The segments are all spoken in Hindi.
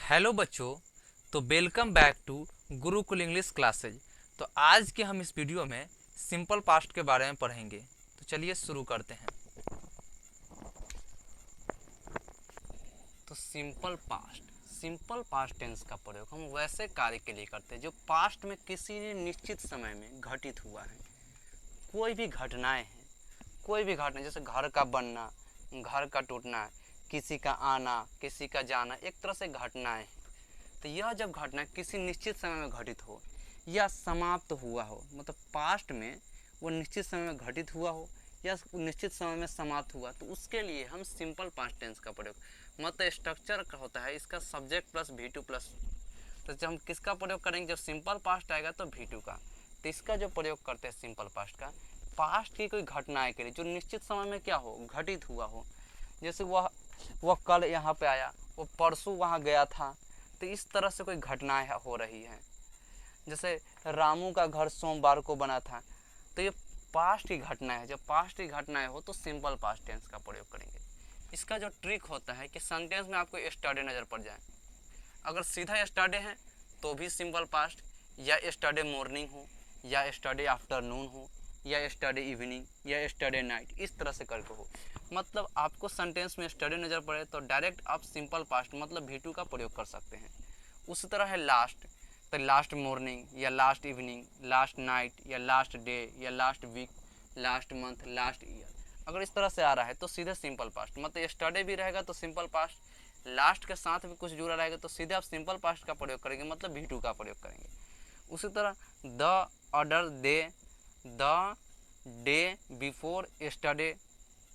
हेलो बच्चों। तो welcome back to Gurukul English classes. तो आज के हम इस वीडियो में सिंपल पास्ट के बारे में पढ़ेंगे। तो चलिए शुरू करते हैं। तो सिंपल पास्ट टेंस का प्रयोग हम वैसे कार्य के लिए करते हैं जो पास्ट में किसी ने निश्चित समय में घटित हुआ है। कोई भी घटनाएं हैं, कोई भी घटना जैसे घर का बनना, घर का टूटना, किसी का आना, किसी का जाना, एक तरह से घटनाएं हैं। तो यह जब घटना किसी निश्चित समय में घटित हो या समाप्त हुआ हो, मतलब पास्ट में वो निश्चित समय में घटित हुआ हो या निश्चित समय में समाप्त हुआ, तो उसके लिए हम सिंपल पास्ट टेंस का प्रयोग, मतलब स्ट्रक्चर का होता है इसका सब्जेक्ट प्लस V2 प्लस। तो जब हम किसका प्रयोग करेंगे, जब सिंपल पास्ट आएगा तो V2 का। तो इसका जो प्रयोग करते हैं सिंपल पास्ट का, पास्ट की कोई घटनाएं के लिए जो निश्चित समय में क्या हो, घटित हुआ हो। जैसे वह कल यहाँ पे आया, वो परसों वहाँ गया था। तो इस तरह से कोई घटनाएं हो रही है। जैसे रामू का घर सोमवार को बना था। तो ये पास्ट की घटना है। जब पास्ट की घटनाएं हो तो सिंपल पास्ट टेंस का प्रयोग करेंगे। इसका जो ट्रिक होता है कि सेंटेंस में आपको यस्टरडे नज़र पड़ जाए। अगर सीधा यस्टरडे है तो भी सिंपल पास्ट, या यस्टरडे मॉर्निंग हो, या यस्टरडे आफ्टरनून हो, या यस्टरडे इवनिंग, या यस्टरडे नाइट, इस तरह से करके हो। मतलब आपको सेंटेंस में यस्टरडे नज़र पड़े तो डायरेक्ट आप सिंपल पास्ट मतलब V2 का प्रयोग कर सकते हैं। उसी तरह है लास्ट, तो लास्ट मॉर्निंग या लास्ट इवनिंग, लास्ट नाइट या लास्ट डे या last week, last month, last year. अगर इस तरह से आ रहा है तो सीधे सिंपल पास्ट, मतलब यस्टरडे भी रहेगा तो सिंपल पास्ट, लास्ट के साथ भी कुछ जुड़ा रहेगा तो सीधे आप सिंपल पास्ट का प्रयोग करेंगे, मतलब V2 का प्रयोग करेंगे। उसी तरह the other day, the day before yesterday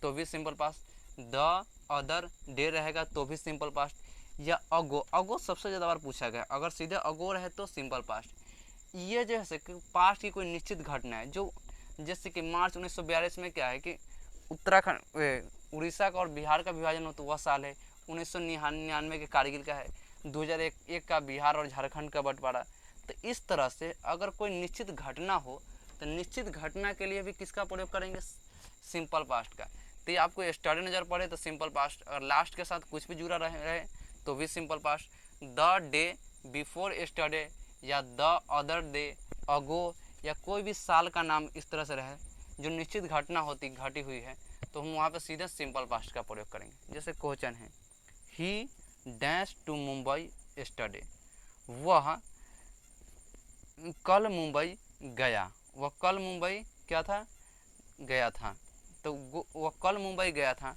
तो भी simple past, the other day रहेगा तो भी सिंपल पास्ट, या अगो, अगो सबसे ज़्यादा बार पूछा गया। अगर सीधे अगो रहे तो सिंपल पास्ट। ये जैसे कि पास्ट की कोई निश्चित घटना है, जो जैसे कि मार्च 1942 में क्या है कि उत्तराखंड, उड़ीसा का और बिहार का विभाजन हो, तो वह साल है 1999 के कारगिल का है, 2001 का बिहार और झारखंड का बंटवारा। तो इस तरह से अगर कोई निश्चित घटना हो तो निश्चित घटना के लिए भी किसका प्रयोग करेंगे, सिंपल पास्ट का। तो ये आपको यस्टरडे नज़र पड़े तो सिंपल पास्ट, अगर लास्ट के साथ कुछ भी जुड़ा रहे तो भी simple past. The day before yesterday या द अदर डे, अगो, या कोई भी साल का नाम इस तरह से रहे जो निश्चित घटना घटी हुई है, तो हम वहाँ पे सीधे सिंपल पास्ट का प्रयोग करेंगे। जैसे क्वेश्चन है, he dash to Mumbai yesterday, वह कल मुंबई गया। वह कल मुंबई क्या था, गया था। तो वह कल मुंबई गया था,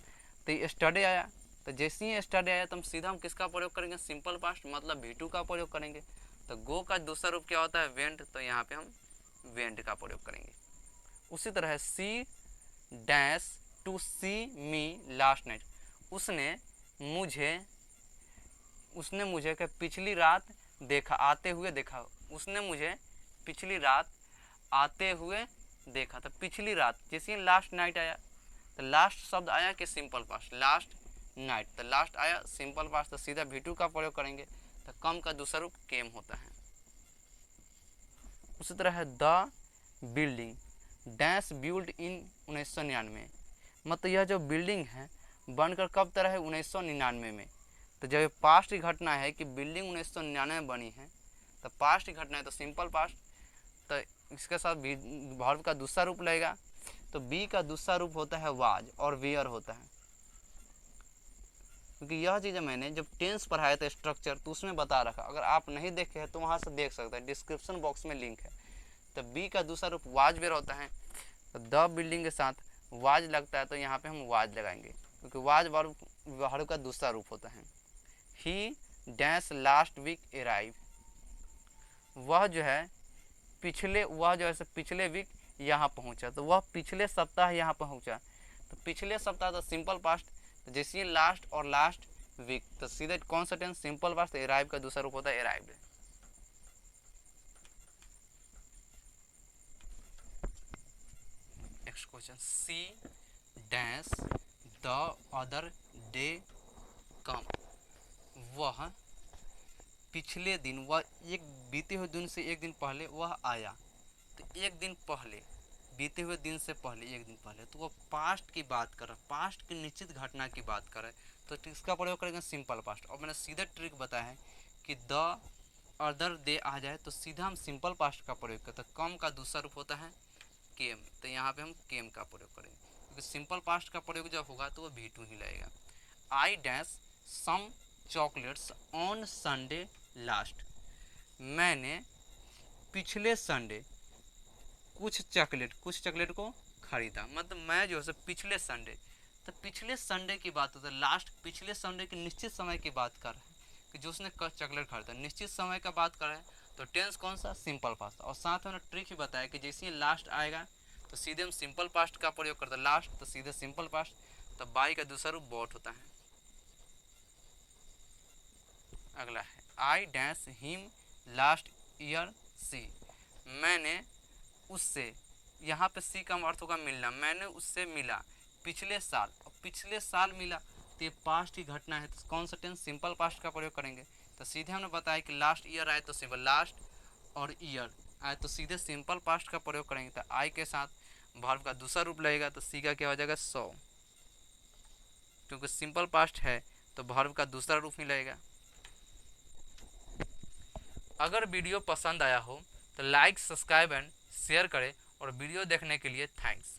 तो यस्टरडे आया। तो जैसे ही यस्टरडे आया तो हम सीधा किसका प्रयोग करेंगे, सिंपल पास्ट मतलब V2 का प्रयोग करेंगे। तो गो का दूसरा रूप क्या होता है, वेंट, तो यहाँ पे हम वेंट का प्रयोग करेंगे। उसी तरह she dash to see me last night, उसने मुझे उसने मुझे क्या पिछली रात देखा, आते हुए देखा। उसने मुझे पिछली रात आते हुए देखा। तो पिछली रात जैसे लास्ट नाइट आया तो लास्ट शब्द आया कि सिंपल पास्ट, लास्ट नाइट, तो लास्ट आया सिंपल पास्ट, तो सीधा V2 का प्रयोग करेंगे। तो कम का दूसरा रूप केम होता है। उसी तरह है the building dash build in 1999, मतलब यह जो बिल्डिंग है बनकर कब तरह है, 1999 में। तो जब पास्ट की घटना है कि बिल्डिंग 1999 में बनी है, तो पास्ट की घटना है तो सिंपल पास्ट। तो इसके साथ भी वर्ब का दूसरा रूप लगेगा। तो बी का दूसरा रूप होता है वाज और वेयर होता है। क्योंकि यह चीज़ मैंने जब टेंस पढ़ाया था स्ट्रक्चर तो उसमें बता रखा, अगर आप नहीं देखे हैं तो वहाँ से देख सकते हैं, डिस्क्रिप्शन बॉक्स में लिंक है। तो बी का दूसरा रूप वाज वेयर होता है। तो द बिल्डिंग के साथ वाज लगता है तो यहाँ पे हम वाज लगाएंगे, क्योंकि वाज वर्ब का दूसरा रूप होता है। He dash last week arrive, वह जो है पिछले वीक यहाँ पहुँचा, तो वह पिछले सप्ताह यहाँ पहुँचा। तो पिछले सप्ताह तो सिंपल पास्ट, तो जैसे लास्ट और लास्ट वीक, तो सीधे कौन सा टेंस, सिंपल पास्ट। अराइव का दूसरा रूप होता है arrived. Next question, C dash the other day come, वह पिछले दिन, वह एक बीते हुए दिन से एक दिन पहले वह आया। तो एक दिन पहले, बीते हुए दिन से पहले, एक दिन पहले, तो वह पास्ट की बात कर रहा है, पास्ट की निश्चित घटना की बात कर रहा है, तो इसका प्रयोग करेंगे सिंपल पास्ट। और मैंने सीधा ट्रिक बताया है कि द अदर डे आ जाए तो सीधा हम सिंपल पास्ट का प्रयोग करते हैं। कम का दूसरा रूप होता है केम, तो यहाँ पे हम केम का प्रयोग करेंगे, क्योंकि सिंपल पास्ट का प्रयोग जब होगा तो वो V2 ही लगेगा। I dash some chocolates on Sunday last, मैंने पिछले संडे कुछ चॉकलेट को खरीदा। मतलब मैं जो है पिछले संडे, तो पिछले संडे की बात होता है, लास्ट पिछले संडे के निश्चित समय की बात कर रहा है कि जो उसने चॉकलेट खरीदा, निश्चित समय का बात कर रहा है, तो टेंस कौन सा, सिंपल पास्ट। और साथ में ट्रिक ही बताया कि जैसे ही लास्ट आएगा तो सीधे हम सिंपल पास्ट का प्रयोग करते हैं, लास्ट तो सीधे सिंपल पास्ट, तो बाई का दूसरा रूप बॉट होता है। अगला है I dash him last year see, मैंने उससे, यहाँ पे सी का अर्थ होगा मिलना, मैंने उससे मिला पिछले साल, और पिछले साल मिला तो ये पास्ट की घटना है, तो कौन सा टेंस, सिंपल पास्ट का प्रयोग करेंगे। तो सीधे हमने बताया कि लास्ट ईयर आए तो सिंपल लास्ट, और ईयर आए तो सीधे सिंपल पास्ट का प्रयोग करेंगे। तो आई के साथ वर्ब का दूसरा रूप लगेगा, तो सी का क्या हो जाएगा, 100, क्योंकि सिंपल पास्ट है तो वर्ब का दूसरा रूप ही लगेगा। अगर वीडियो पसंद आया हो तो लाइक, सब्सक्राइब एंड शेयर करें, और वीडियो देखने के लिए थैंक्स।